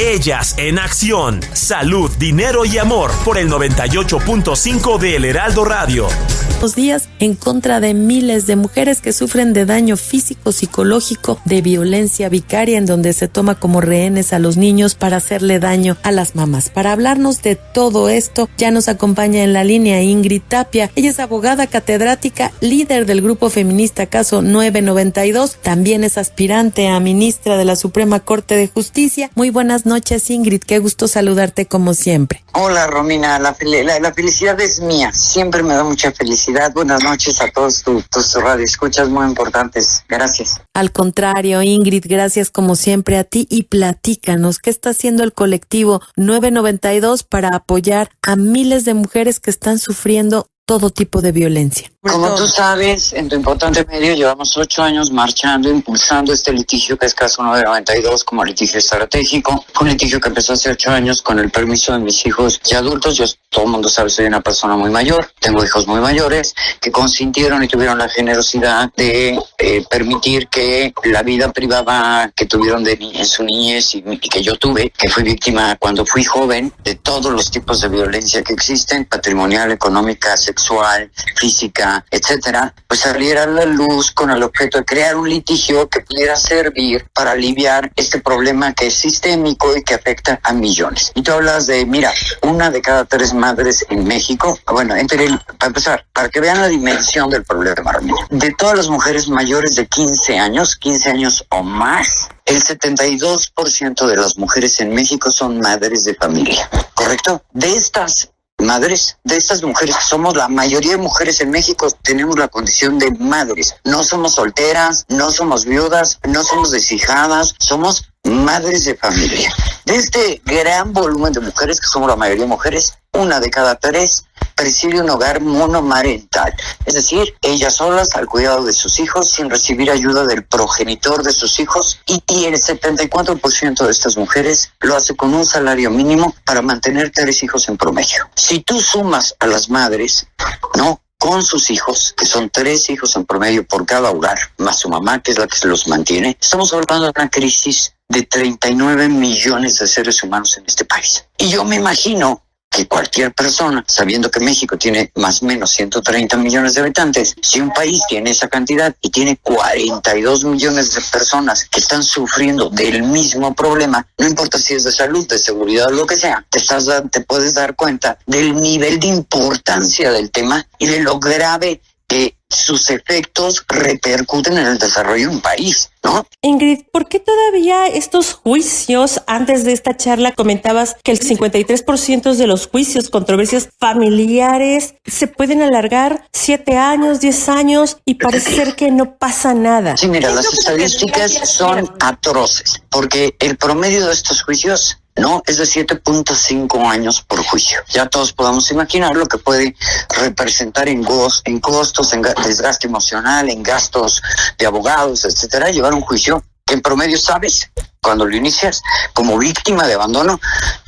Ellas en acción. Salud, dinero y amor por el 98.5 de El Heraldo Radio. Los días en contra de miles de mujeres que sufren de daño físico, psicológico, de violencia vicaria, en donde se toma como rehenes a los niños para hacerle daño a las mamás. Para hablarnos de todo esto, ya nos acompaña en la línea Ingrid Tapia. Ella es abogada catedrática, líder del grupo feminista Caso 992. También es aspirante a ministra de la Suprema Corte de Justicia. Muy buenas noches, Ingrid. Qué gusto saludarte como siempre. Hola, Romina. La felicidad es mía. Siempre me da mucha felicidad. Buenas noches a todos tus radioescuchas muy importantes. Gracias. Al contrario, Ingrid, gracias como siempre a ti y platícanos qué está haciendo el colectivo 992 para apoyar a miles de mujeres que están sufriendo todo tipo de violencia. Como tú sabes, en tu importante medio llevamos 8 años marchando, impulsando este litigio que es Caso 992 como litigio estratégico. Un litigio que empezó hace 8 años con el permiso de mis hijos ya adultos. Yo, todo el mundo sabe, soy una persona muy mayor, tengo hijos muy mayores que consintieron y tuvieron la generosidad de permitir que la vida privada que tuvieron en su niñez y que yo tuve, que fui víctima cuando fui joven de todos los tipos de violencia que existen, patrimonial, económica, sexual, física, etcétera, pues saliera a la luz con el objeto de crear un litigio que pudiera servir para aliviar este problema que es sistémico y que afecta a millones. Y tú hablas de, mira, 1 de cada 3 madres en México. Bueno, para empezar, para que vean la dimensión del problema, Romina, de todas las mujeres mayores de 15 años o más, el 72% de las mujeres en México son madres de familia, ¿correcto? De estas madres, de estas mujeres, que somos la mayoría de mujeres en México, tenemos la condición de madres. No somos solteras, no somos viudas, no somos deshijadas, somos madres de familia. De este gran volumen de mujeres, que somos la mayoría de mujeres, 1 de cada 3 preside un hogar monomarental, es decir, ellas solas al cuidado de sus hijos sin recibir ayuda del progenitor de sus hijos, y el 74% de estas mujeres lo hace con un salario mínimo para mantener 3 hijos en promedio. Si tú sumas a las madres, ¿no?, con sus hijos, que son 3 hijos en promedio por cada hogar, más su mamá, que es la que se los mantiene, estamos hablando de una crisis de 39 millones de seres humanos en este país. Y yo me imagino que cualquier persona, sabiendo que México tiene más o menos 130 millones de habitantes, si un país tiene esa cantidad y tiene 42 millones de personas que están sufriendo del mismo problema, no importa si es de salud, de seguridad o lo que sea, te puedes dar cuenta del nivel de importancia del tema y de lo grave que sus efectos repercuten en el desarrollo de un país, ¿no? Ingrid, ¿por qué todavía estos juicios? Antes de esta charla comentabas que el 53% de los juicios, controversias familiares, se pueden alargar 7 años, 10 años y parece ser que no pasa nada. Sí, mira, las estadísticas son atroces, porque el promedio de estos juicios es de 7.5 años por juicio. Ya todos podemos imaginar lo que puede representar en costos, en desgaste emocional, en gastos de abogados, etcétera, llevar un juicio que en promedio, ¿sabes?, cuando lo inicias como víctima de abandono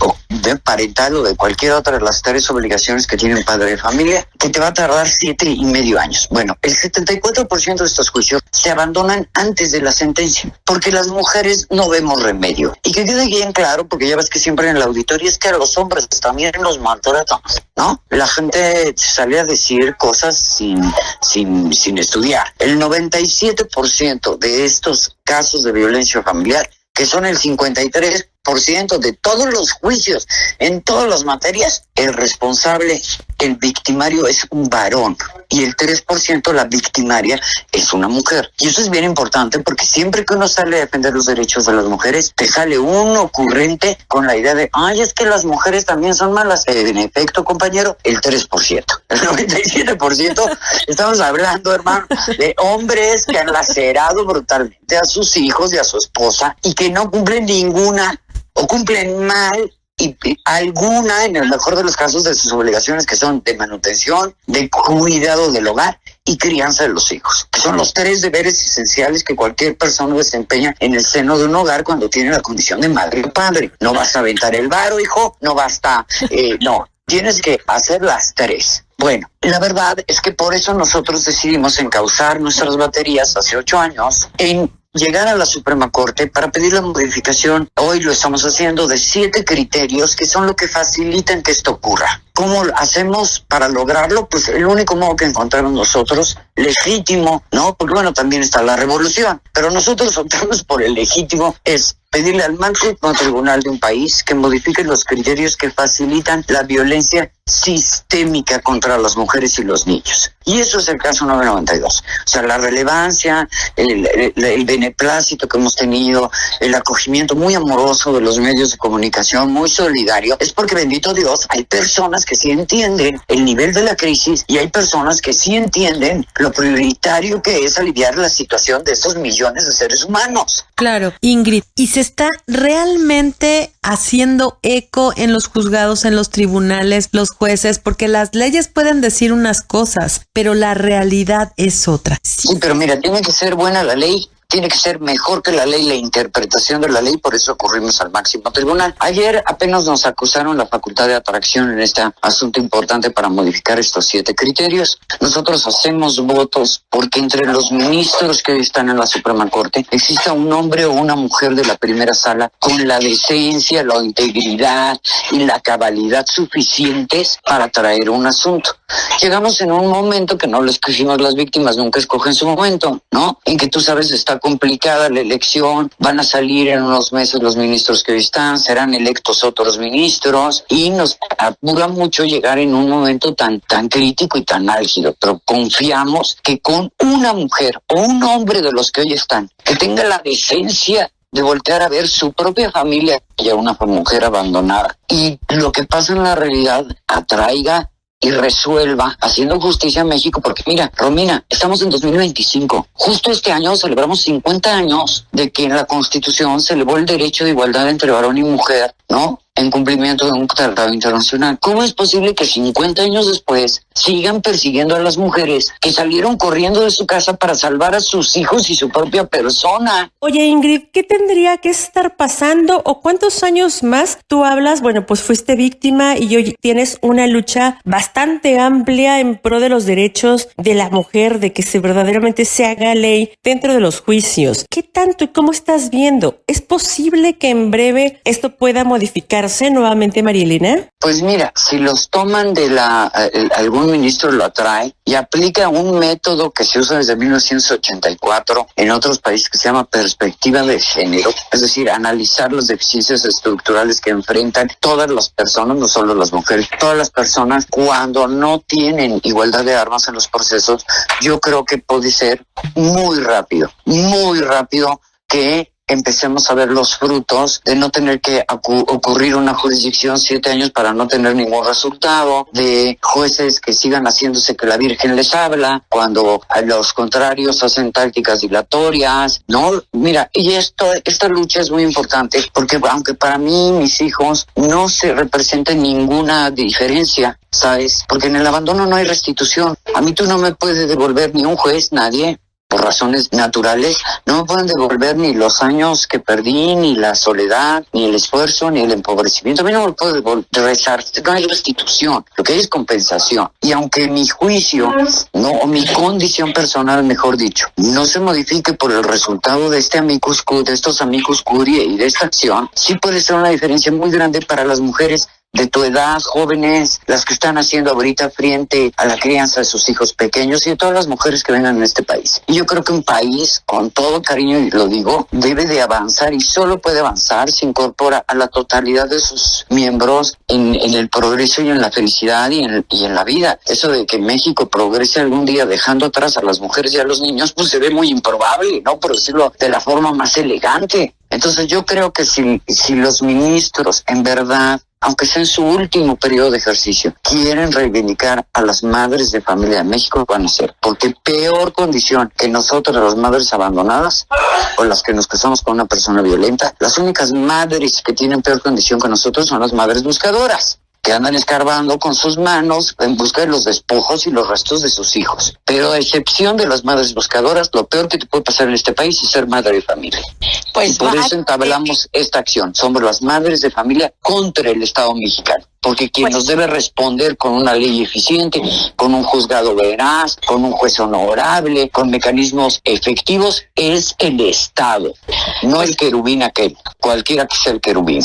o de parental o de cualquier otra de las 3 obligaciones que tiene un padre de familia, que te va a tardar 7,5 años. Bueno, el 74% de estos juicios se abandonan antes de la sentencia, porque las mujeres no vemos remedio. Y que quede bien claro, porque ya ves que siempre en la auditoría es que a los hombres también los maltratamos, ¿no? La gente salía a decir cosas sin estudiar. El 97% de estos casos de violencia familiar, que son el 53% de todos los juicios en todas las materias, el responsable, el victimario es un varón y el 3% la victimaria es una mujer. Y eso es bien importante porque siempre que uno sale a defender los derechos de las mujeres, te sale un ocurrente con la idea de, es que las mujeres también son malas. En efecto, compañero, el 3%. El 97% estamos hablando, hermano, de hombres que han lacerado brutalmente a sus hijos y a su esposa y que no cumplen ninguna o cumplen mal y alguna, en el mejor de los casos, de sus obligaciones, que son de manutención, de cuidado del hogar y crianza de los hijos, que son los 3 deberes esenciales que cualquier persona desempeña en el seno de un hogar cuando tiene la condición de madre o padre. No vas a aventar el varo, hijo, no basta, no, tienes que hacer las 3. Bueno, la verdad es que por eso nosotros decidimos encauzar nuestras baterías hace 8 años en llegar a la Suprema Corte para pedir la modificación, hoy lo estamos haciendo, de 7 criterios que son lo que facilitan que esto ocurra. ¿Cómo hacemos para lograrlo? Pues el único modo que encontramos nosotros, legítimo, ¿no? Porque bueno, también está la revolución, pero nosotros optamos por el legítimo, es pedirle al máximo tribunal de un país que modifique los criterios que facilitan la violencia sistémica contra las mujeres y los niños. Y eso es el caso 992. O sea, la relevancia, el beneplácito que hemos tenido, el acogimiento muy amoroso de los medios de comunicación, muy solidario, es porque, bendito Dios, hay personas que sí entienden el nivel de la crisis y hay personas que sí entienden lo prioritario que es aliviar la situación de estos millones de seres humanos. Claro, Ingrid, ¿y se está realmente haciendo eco en los juzgados, en los tribunales, los jueces? Porque las leyes pueden decir unas cosas, pero la realidad es otra. Sí, pero mira, tiene que ser buena la ley. Tiene que ser mejor que la ley, la interpretación de la ley, por eso ocurrimos al máximo tribunal. Ayer apenas nos acusaron la facultad de atracción en este asunto importante para modificar estos 7 criterios. Nosotros hacemos votos porque entre los ministros que hoy están en la Suprema Corte exista un hombre o una mujer de la primera sala con la decencia, la integridad y la cabalidad suficientes para traer un asunto. Llegamos en un momento que no lo escogimos las víctimas, nunca escogen su momento, ¿no? En que tú sabes, está complicada la elección, van a salir en unos meses los ministros que hoy están, serán electos otros ministros y nos apura mucho llegar en un momento tan crítico y tan álgido, pero confiamos que con una mujer o un hombre de los que hoy están, que tenga la decencia de voltear a ver su propia familia y a una mujer abandonada y lo que pasa en la realidad atraiga y resuelva haciendo justicia en México, porque mira, Romina, estamos en 2025. Justo este año celebramos 50 años de que en la Constitución se elevó el derecho de igualdad entre varón y mujer, ¿no? En cumplimiento de un tratado internacional. ¿Cómo es posible que 50 años después sigan persiguiendo a las mujeres que salieron corriendo de su casa para salvar a sus hijos y su propia persona? Oye, Ingrid, ¿qué tendría que estar pasando o cuántos años más tú hablas? Bueno, pues fuiste víctima y hoy tienes una lucha bastante amplia en pro de los derechos de la mujer, de que verdaderamente se haga ley dentro de los juicios. ¿Qué tanto y cómo estás viendo? ¿Es posible que en breve esto pueda modificarse nuevamente, María Elena? Pues mira, si los toman de algún ministro lo atrae y aplica un método que se usa desde 1984 en otros países que se llama perspectiva de género, es decir, analizar las deficiencias estructurales que enfrentan todas las personas, no solo las mujeres, todas las personas cuando no tienen igualdad de armas en los procesos, yo creo que puede ser muy rápido que empecemos a ver los frutos de no tener que ocurrir una jurisdicción 7 años para no tener ningún resultado, de jueces que sigan haciéndose que la Virgen les habla, cuando a los contrarios hacen tácticas dilatorias, ¿no? Mira, y esta lucha es muy importante, porque aunque para mí, mis hijos, no se representa ninguna diferencia, ¿sabes? Porque en el abandono no hay restitución. A mí tú no me puedes devolver ni un juez, nadie. Por razones naturales, no me pueden devolver ni los años que perdí, ni la soledad, ni el esfuerzo, ni el empobrecimiento. A mí no me puede regresar, no hay restitución, lo que hay es compensación. Y aunque mi juicio, o mi condición personal, mejor dicho, no se modifique por el resultado de estos amicus curiae y de esta acción, sí puede ser una diferencia muy grande para las mujeres de tu edad, jóvenes, las que están haciendo ahorita frente a la crianza de sus hijos pequeños y de todas las mujeres que vengan en este país. Y yo creo que un país, con todo cariño y lo digo, debe de avanzar y solo puede avanzar si incorpora a la totalidad de sus miembros en el progreso y en la felicidad y en la vida. Eso de que México progrese algún día dejando atrás a las mujeres y a los niños, pues se ve muy improbable, ¿no? Por decirlo de la forma más elegante. Entonces yo creo que si los ministros en verdad, aunque sea en su último periodo de ejercicio, quieren reivindicar a las madres de familia de México, van a hacer. Porque peor condición que nosotros, las madres abandonadas, o las que nos casamos con una persona violenta, las únicas madres que tienen peor condición que nosotros son las madres buscadoras, que andan escarbando con sus manos en busca de los despojos y los restos de sus hijos. Pero a excepción de las madres buscadoras, lo peor que te puede pasar en este país es ser madre de familia. Pues y por eso entablamos esta acción. Somos las madres de familia contra el Estado mexicano. porque quien nos debe responder con una ley eficiente, con un juzgado veraz, con un juez honorable, con mecanismos efectivos, es el Estado, no el querubín aquel, cualquiera que sea el querubín.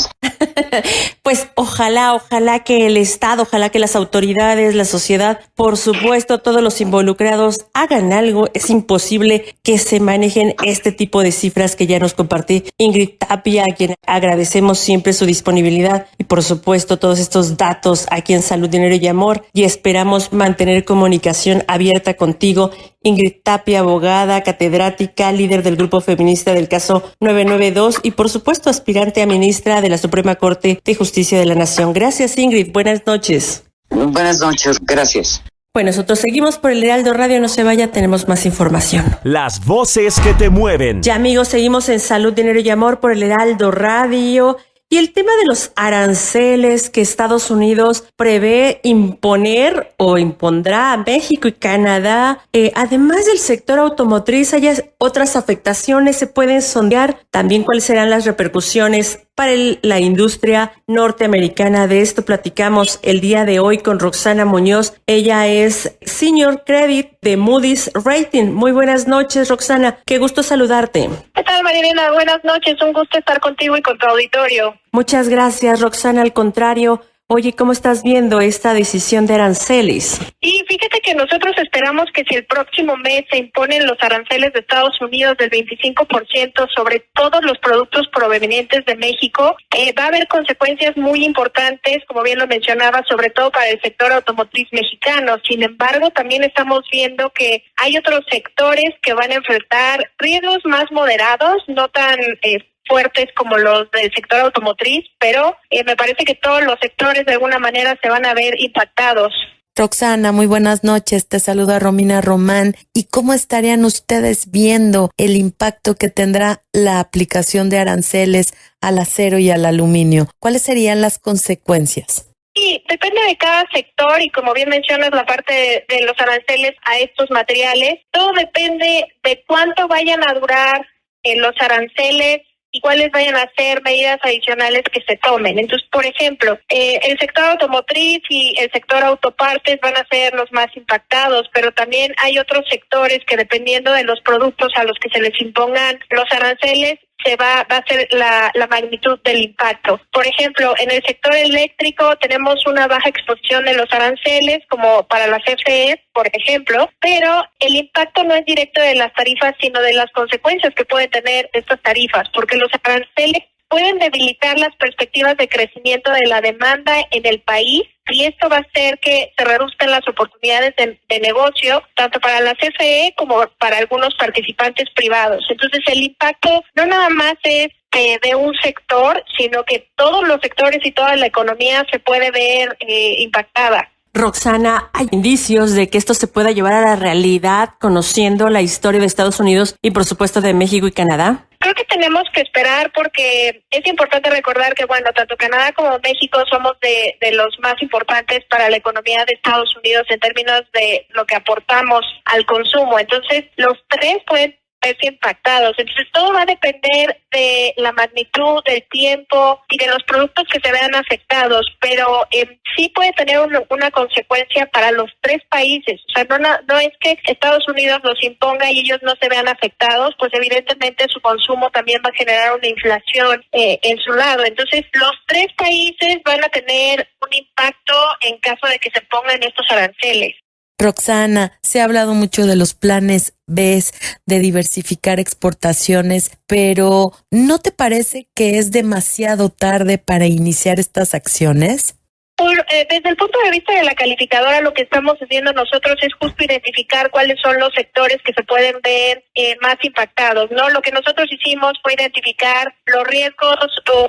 Pues ojalá que el Estado, ojalá que las autoridades, la sociedad, por supuesto, todos los involucrados hagan algo. Es imposible que se manejen este tipo de cifras que ya nos compartí Ingrid Tapia, a quien agradecemos siempre su disponibilidad y por supuesto todos estos datos aquí en Salud, Dinero y Amor, y esperamos mantener comunicación abierta contigo. Ingrid Tapia, abogada, catedrática, líder del grupo feminista del caso 992 y por supuesto aspirante a ministra de la Suprema Corte de Justicia de la Nación. Gracias, Ingrid. Buenas noches. Buenas noches, gracias. Bueno, nosotros seguimos por el Heraldo Radio, no se vaya, tenemos más información. Las voces que te mueven. Ya amigos, seguimos en Salud, Dinero y Amor por el Heraldo Radio. Y el tema de los aranceles que Estados Unidos prevé imponer o impondrá a México y Canadá, además del sector automotriz, hay otras afectaciones, se pueden sondear también cuáles serán las repercusiones para la industria norteamericana. De esto platicamos el día de hoy con Roxana Muñoz. Ella es Senior Credit de Moody's Rating. Muy buenas noches, Roxana. Qué gusto saludarte. ¿Qué tal, Marilena? Buenas noches. Un gusto estar contigo y con tu auditorio. Muchas gracias, Roxana. Al contrario, oye, ¿cómo estás viendo esta decisión de aranceles? Y fíjate que nosotros esperamos que si el próximo mes se imponen los aranceles de Estados Unidos del 25% sobre todos los productos provenientes de México, va a haber consecuencias muy importantes, como bien lo mencionaba, sobre todo para el sector automotriz mexicano. Sin embargo, también estamos viendo que hay otros sectores que van a enfrentar riesgos más moderados, no tan fuertes como los del sector automotriz, pero me parece que todos los sectores de alguna manera se van a ver impactados. Roxana, muy buenas noches. Te saluda Romina Román. ¿Y cómo estarían ustedes viendo el impacto que tendrá la aplicación de aranceles al acero y al aluminio? ¿Cuáles serían las consecuencias? Sí, depende de cada sector y como bien mencionas la parte de los aranceles a estos materiales, todo depende de cuánto vayan a durar los aranceles y cuáles vayan a ser medidas adicionales que se tomen. Entonces, por ejemplo, el sector automotriz y el sector autopartes van a ser los más impactados, pero también hay otros sectores que dependiendo de los productos a los que se les impongan los aranceles, va a ser la magnitud del impacto. Por ejemplo, en el sector eléctrico tenemos una baja exposición de los aranceles, como para la CFE, por ejemplo, pero el impacto no es directo de las tarifas, sino de las consecuencias que pueden tener estas tarifas, porque los aranceles pueden debilitar las perspectivas de crecimiento de la demanda en el país y esto va a hacer que se reduzcan las oportunidades de negocio tanto para la CFE como para algunos participantes privados. Entonces el impacto no nada más es de un sector, sino que todos los sectores y toda la economía se puede ver impactada. Roxana, ¿hay indicios de que esto se pueda llevar a la realidad conociendo la historia de Estados Unidos y por supuesto de México y Canadá? Creo que tenemos que esperar porque es importante recordar que, bueno, tanto Canadá como México somos de los más importantes para la economía de Estados Unidos en términos de lo que aportamos al consumo. Entonces, los tres pueden verse impactados. Entonces, todo va a depender de la magnitud, del tiempo y de los productos que se vean afectados, pero sí puede tener una consecuencia para los tres países. O sea, no es que Estados Unidos los imponga y ellos no se vean afectados, pues evidentemente su consumo también va a generar una inflación en su lado. Entonces, los tres países van a tener un impacto en caso de que se pongan estos aranceles. Roxana, se ha hablado mucho de los planes B de diversificar exportaciones, pero ¿no te parece que es demasiado tarde para iniciar estas acciones? Desde el punto de vista de la calificadora, lo que estamos haciendo nosotros es justo identificar cuáles son los sectores que se pueden ver más impactados, ¿no? Lo que nosotros hicimos fue identificar los riesgos o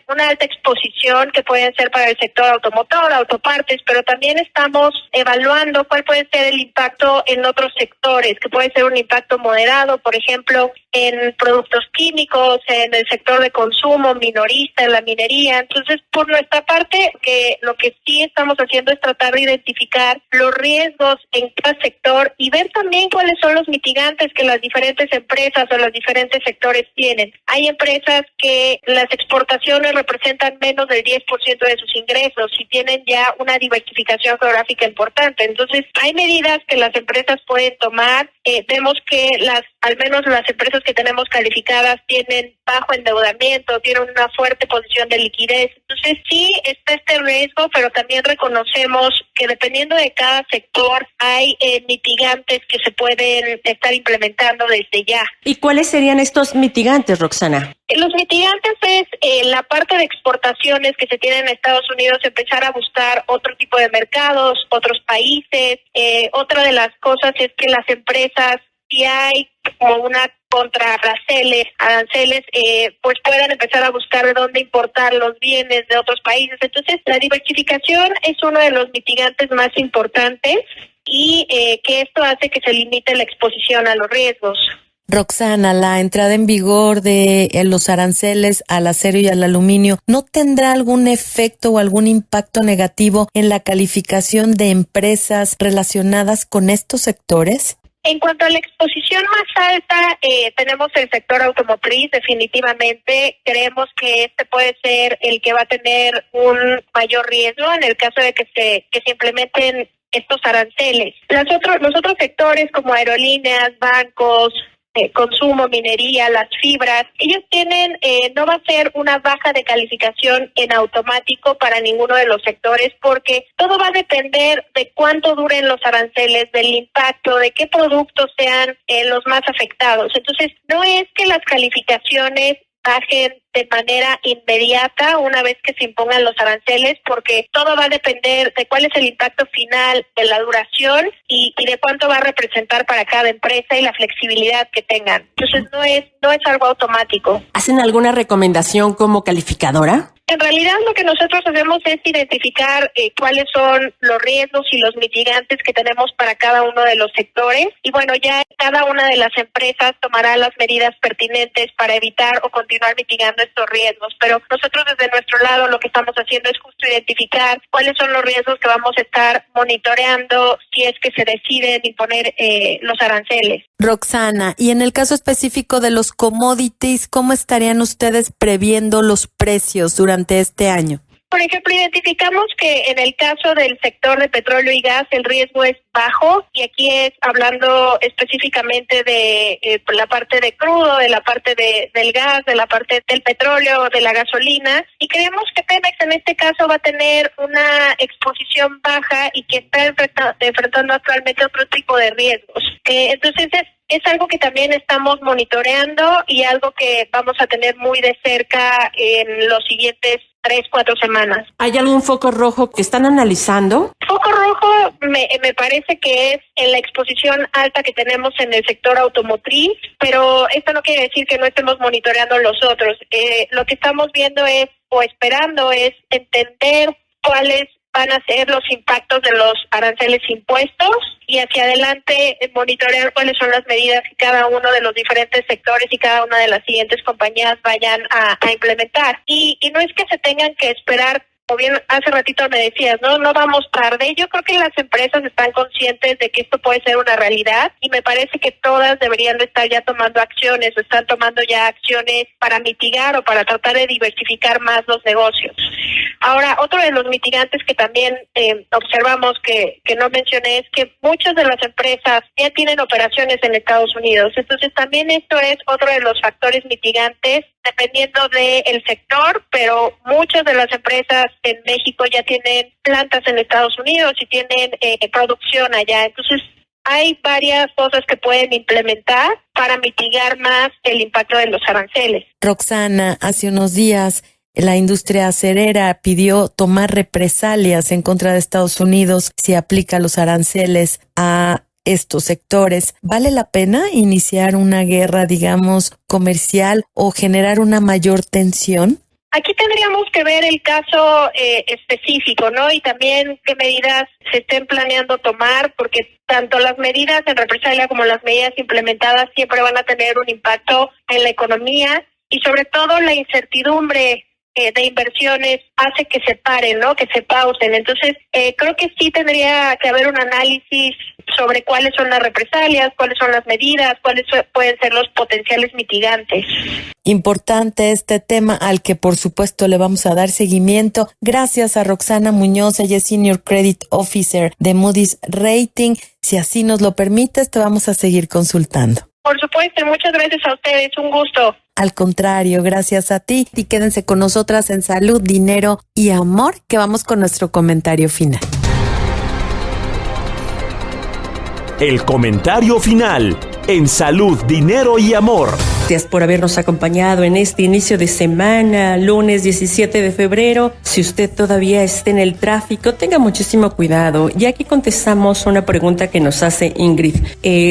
una alta exposición que pueden ser para el sector automotor, autopartes, pero también estamos evaluando cuál puede ser el impacto en otros sectores, que puede ser un impacto moderado, por ejemplo, en productos químicos, en el sector de consumo, minorista, en la minería. Entonces, por nuestra parte, que lo que sí estamos haciendo es tratar de identificar los riesgos en cada sector y ver también cuáles son los mitigantes que las diferentes empresas o los diferentes sectores tienen. Hay empresas que las exportaciones representan menos del 10% de sus ingresos y tienen ya una diversificación geográfica importante. Entonces, hay medidas que las empresas pueden tomar. Vemos que al menos las empresas que tenemos calificadas tienen bajo endeudamiento, tienen una fuerte posición de liquidez. Entonces sí está este riesgo, pero también reconocemos que dependiendo de cada sector hay mitigantes que se pueden estar implementando desde ya. ¿Y cuáles serían estos mitigantes, Roxana? Los mitigantes es la parte de exportaciones que se tienen en Estados Unidos, empezar a buscar otro tipo de mercados, otros países. Otra de las cosas es que las empresas, si hay como una contra aranceles, pues puedan empezar a buscar de dónde importar los bienes de otros países. Entonces, la diversificación es uno de los mitigantes más importantes y que esto hace que se limite la exposición a los riesgos. Roxana, la entrada en vigor de los aranceles al acero y al aluminio, ¿no tendrá algún efecto o algún impacto negativo en la calificación de empresas relacionadas con estos sectores? En cuanto a la exposición más alta, tenemos el sector automotriz, definitivamente. Creemos que este puede ser el que va a tener un mayor riesgo en el caso de que se implementen estos aranceles. Los otros sectores como aerolíneas, bancos, consumo, minería, las fibras, ellos tienen, no va a ser una baja de calificación en automático para ninguno de los sectores porque todo va a depender de cuánto duren los aranceles, del impacto, de qué productos sean los más afectados. Entonces, no es que las calificaciones bajen de manera inmediata una vez que se impongan los aranceles, porque todo va a depender de cuál es el impacto final, de la duración y de cuánto va a representar para cada empresa y la flexibilidad que tengan. Entonces no es algo automático. ¿Hacen alguna recomendación como calificadora? En realidad lo que nosotros hacemos es identificar cuáles son los riesgos y los mitigantes que tenemos para cada uno de los sectores y bueno, ya cada una de las empresas tomará las medidas pertinentes para evitar o continuar mitigando estos riesgos, pero nosotros desde nuestro lado lo que estamos haciendo es justo identificar cuáles son los riesgos que vamos a estar monitoreando si es que se deciden imponer los aranceles. Roxana, y en el caso específico de los commodities, ¿cómo estarían ustedes previendo los precios durante este año? Por ejemplo, identificamos que en el caso del sector de petróleo y gas el riesgo es bajo y aquí es hablando específicamente de la parte de crudo, de la parte del gas, de la parte del petróleo, de la gasolina y creemos que Pemex en este caso va a tener una exposición baja y que está enfrentando actualmente otro tipo de riesgos. Entonces es algo que también estamos monitoreando y algo que vamos a tener muy de cerca en los siguientes 3-4 semanas. ¿Hay algún foco rojo que están analizando? Foco rojo me parece que es en la exposición alta que tenemos en el sector automotriz, pero esto no quiere decir que no estemos monitoreando los otros. Lo que estamos viendo es, o esperando es, entender cuáles van a ser los impactos de los aranceles impuestos y hacia adelante monitorear cuáles son las medidas que cada uno de los diferentes sectores y cada una de las siguientes compañías vayan a implementar. Y no es que se tengan que esperar, como bien hace ratito me decías, no vamos tarde. Yo creo que las empresas están conscientes de que esto puede ser una realidad y me parece que todas deberían de estar ya tomando acciones o están tomando ya acciones para mitigar o para tratar de diversificar más los negocios. Ahora, otro de los mitigantes que también observamos que no mencioné es que muchas de las empresas ya tienen operaciones en Estados Unidos. Entonces, también esto es otro de los factores mitigantes dependiendo del sector, pero muchas de las empresas en México ya tienen plantas en Estados Unidos y tienen producción allá. Entonces, hay varias cosas que pueden implementar para mitigar más el impacto de los aranceles. Roxana, hace unos días la industria acerera pidió tomar represalias en contra de Estados Unidos si aplica los aranceles a estos sectores. ¿Vale la pena iniciar una guerra, digamos, comercial o generar una mayor tensión? Aquí tendríamos que ver el caso específico, ¿no? Y también qué medidas se estén planeando tomar, porque tanto las medidas en represalia como las medidas implementadas siempre van a tener un impacto en la economía y sobre todo la incertidumbre de inversiones hace que se paren, ¿no? Que se pausen. Entonces, creo que sí tendría que haber un análisis sobre cuáles son las represalias, cuáles son las medidas, cuáles pueden ser los potenciales mitigantes. Importante este tema al que por supuesto le vamos a dar seguimiento. Gracias a Roxana Muñoz, ella es Senior Credit Officer de Moody's Rating. Si así nos lo permites, te vamos a seguir consultando. Por supuesto, muchas gracias a ustedes, un gusto. Al contrario, gracias a ti. Y quédense con nosotras en Salud, Dinero y Amor, que vamos con nuestro comentario final. El comentario final en Salud, Dinero y Amor. Gracias por habernos acompañado en este inicio de semana, lunes 17 de febrero. Si usted todavía está en el tráfico, tenga muchísimo cuidado. Y aquí contestamos una pregunta que nos hace Ingrid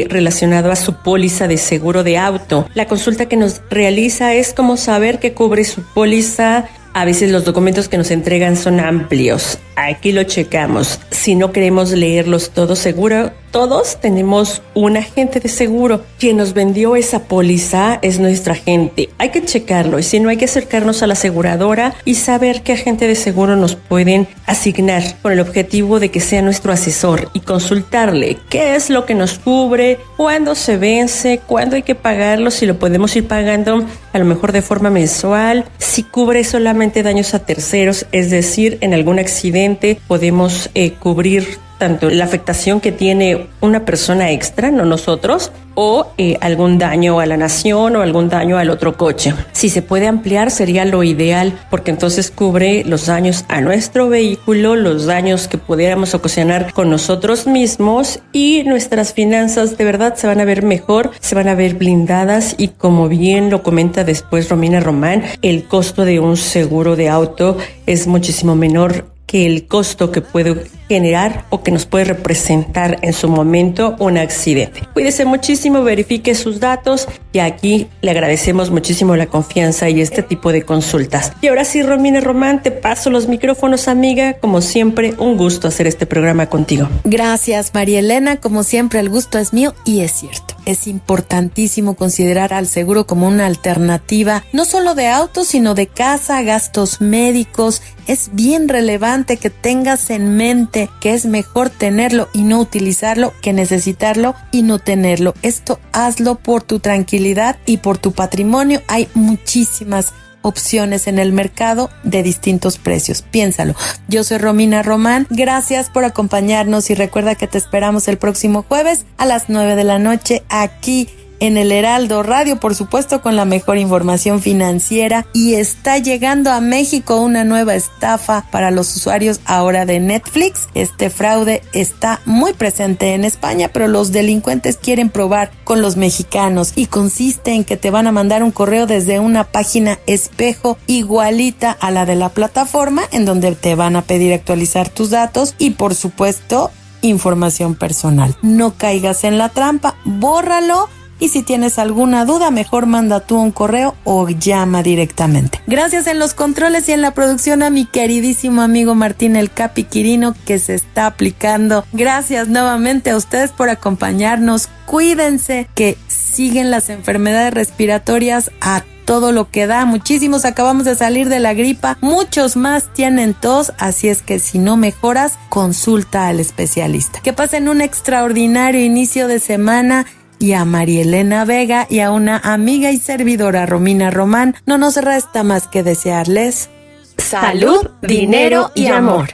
relacionado a su póliza de seguro de auto. La consulta que nos realiza es cómo saber qué cubre su póliza. A veces los documentos que nos entregan son amplios. Aquí lo checamos. Si no queremos leerlos todos, seguro todos tenemos un agente de seguro. Quien nos vendió esa póliza es nuestro agente. Hay que checarlo y si no, hay que acercarnos a la aseguradora y saber qué agente de seguro nos pueden asignar con el objetivo de que sea nuestro asesor y consultarle qué es lo que nos cubre, cuándo se vence, cuándo hay que pagarlo, si lo podemos ir pagando a lo mejor de forma mensual, si cubre solamente daños a terceros, es decir, en algún accidente podemos cubrir tanto la afectación que tiene una persona extra, no nosotros, o algún daño a la nación o algún daño al otro coche. Si se puede ampliar sería lo ideal, porque entonces cubre los daños a nuestro vehículo, los daños que pudiéramos ocasionar con nosotros mismos y nuestras finanzas de verdad se van a ver mejor, se van a ver blindadas y como bien lo comenta después Romina Román, el costo de un seguro de auto es muchísimo menor que el costo que puede generar o que nos puede representar en su momento un accidente. Cuídese muchísimo, verifique sus datos y aquí le agradecemos muchísimo la confianza y este tipo de consultas. Y ahora sí, Romina Román, te paso los micrófonos, amiga. Como siempre, un gusto hacer este programa contigo. Gracias, María Elena. Como siempre, el gusto es mío y es cierto. Es importantísimo considerar al seguro como una alternativa, no solo de autos, sino de casa, gastos médicos. Es bien relevante que tengas en mente que es mejor tenerlo y no utilizarlo que necesitarlo y no tenerlo. Esto hazlo por tu tranquilidad y por tu patrimonio. Hay muchísimas opciones en el mercado de distintos precios. Piénsalo. Yo soy Romina Román. Gracias por acompañarnos y recuerda que te esperamos el próximo jueves a las 9 de la noche aquí en el Heraldo Radio, por supuesto, con la mejor información financiera. Y está llegando a México una nueva estafa para los usuarios ahora de Netflix. Este fraude está muy presente en España, pero los delincuentes quieren probar con los mexicanos y consiste en que te van a mandar un correo desde una página espejo igualita a la de la plataforma, en donde te van a pedir actualizar tus datos y, por supuesto, información personal. No caigas en la trampa, bórralo. Y si tienes alguna duda, mejor manda tú un correo o llama directamente. Gracias en los controles y en la producción a mi queridísimo amigo Martín el Capi Quirino, que se está aplicando. Gracias nuevamente a ustedes por acompañarnos. Cuídense, que siguen las enfermedades respiratorias a todo lo que da. Muchísimos acabamos de salir de la gripa, muchos más tienen tos, así es que si no mejoras, consulta al especialista. Que pasen un extraordinario inicio de semana. Y a María Elena Vega y a una amiga y servidora, Romina Román, no nos resta más que desearles salud, dinero y amor.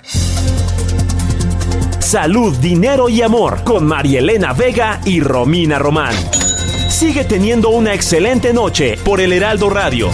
Salud, dinero y amor con María Elena Vega y Romina Román. Sigue teniendo una excelente noche por el Heraldo Radio.